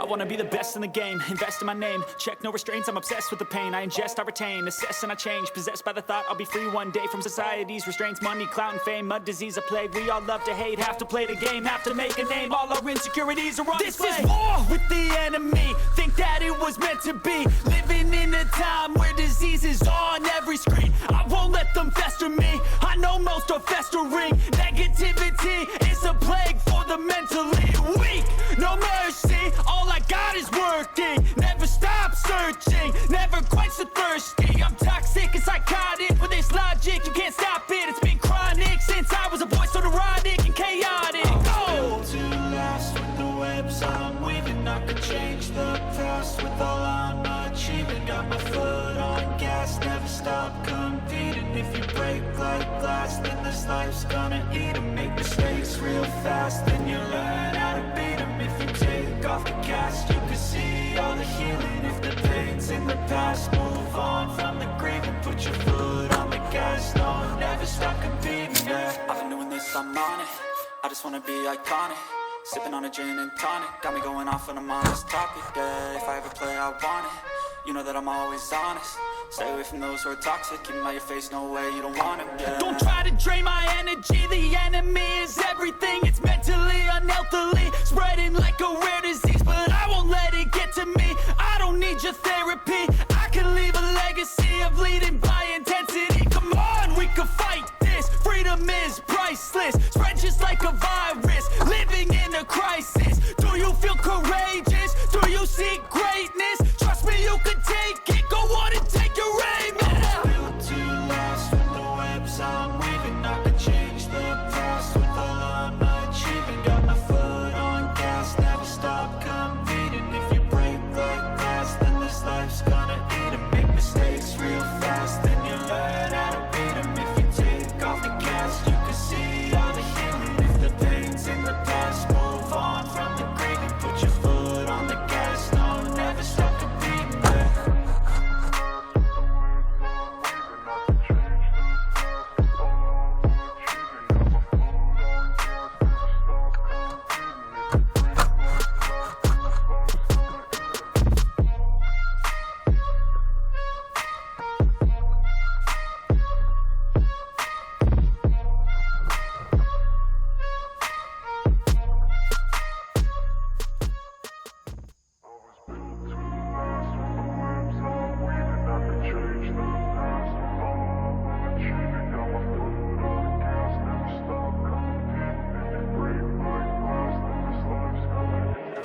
I wanna be the best in the game, invest in my name. Check no restraints, I'm obsessed with the pain. I ingest, I retain, assess and I change. Possessed by the thought I'll be free one day from society's restraints. Money, clout and fame, mud, disease, a plague. We all love to hate, have to play the game, have to make a name. All our insecurities are on display. This is war with the enemy, think that it was meant to be. Living in a time where disease is on every screen. I won't let them fester me, I know most are festering. Negativity is a plague for the mentally weak. No mercy, all I got is working. Never stop searching, never quite so thirsty. I'm toxic and psychotic, with this logic, you can't stop it. It's been chronic since I was a boy, so neurotic and chaotic. Built to last with the webs I'm weaving. I could change the past with all I'm achieving. Got my foot on gas, never stop competing. If you break like glass, then this life's gonna eat 'em. Make mistakes real fast, then you learn how to beat 'em. If you take off the cast, you can see all the healing. If the pain's in the past, move on from the grave and put your foot on the gas. No, never stop competing, yeah. I've been doing this, I'm on it. I just wanna be iconic. Sipping on a gin and tonic, got me going off when I'm on this topic, yeah. If I ever play, I want it. You know that I'm always honest. Stay away from those who are toxic. Keep them out your face, no way, you don't want it, yeah. Don't try to drain my energy. The enemy is everything. It's mentally, unhealthily, spreading like a rare disease. But I won't let it get to me. I don't need your therapy. I can leave a legacy of leading by intensity. Come on, we can fight this. Freedom is priceless. Spread just like a virus. Living in a crisis. Do you feel courageous? Do you seek greatness? Trust me, you can take it. Go on and take your aim. Built to last with the webs I'm weaving. I could change the past with all I'm achieving. Got my foot on gas, never stop competing. If you break like glass, then this life's gonna eat 'em. Make mistakes real fast, then you learn how to beat 'em. If you take off the cast, you can see all the healing. If the pain's in the past, move on from the grave and put your foot on the gas. No, never stop competing, yeah.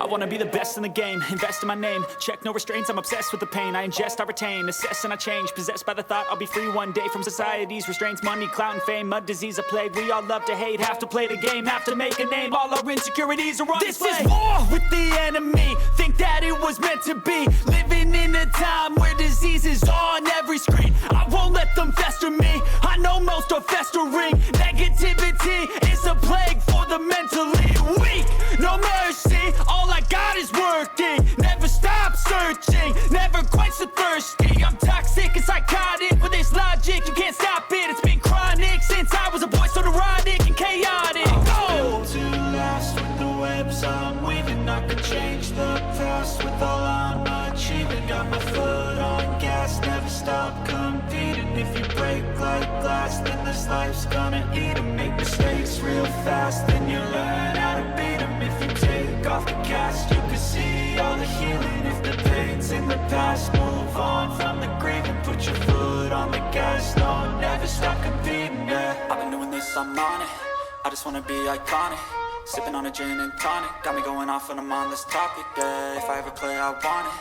I wanna be the best in the game, invest in my name. Check no restraints, I'm obsessed with the pain. I ingest, I retain, assess and I change. Possessed by the thought I'll be free one day from society's restraints. Money, clout and fame, mud, disease, a plague. We all love to hate, have to play the game, have to make a name. All our insecurities are on display. This is war with the enemy, think that it was meant to be. Living in a time where disease is on every screen. I won't let them fester me, I know most are festering. Negativity is a plague for the mentally weak. No mercy, all I got is working. Never stop searching, never quite so thirsty. I'm toxic and psychotic, with this logic, you can't stop it. It's been chronic since I was a boy, so neurotic and chaotic. Built to last with the webs I'm weaving. I could change the past with all I'm achieving. Got my foot on gas, never stop competing. If you break like glass, then this life's gonna eat 'em. Make mistakes real fast, then you learn how to beat 'em. If you take off the cast, you can see all the healing. If the pain's in the past, move on from the grave and put your foot on the gas. No, never stop competing, yeah. I've been doing this, I'm on it. I just wanna be iconic. Sipping on a gin and tonic, got me going off when I'm on this topic, yeah. If I ever play, I want it.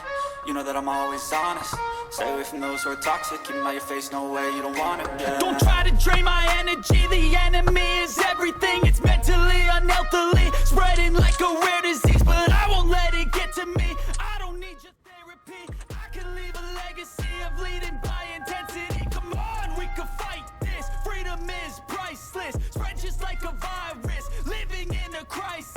You know that I'm always honest. Stay away from those who are toxic. Keep them out your face, no way, you don't want it, yeah. Don't try to drain my energy. The enemy is everything. It's mentally, unhealthily, spreading like a rare disease. But I won't let it get to me. I don't need your therapy. I can leave a legacy of leading by intensity. Come on, we can fight this. Freedom is priceless. Spread just like a virus. Living in a crisis.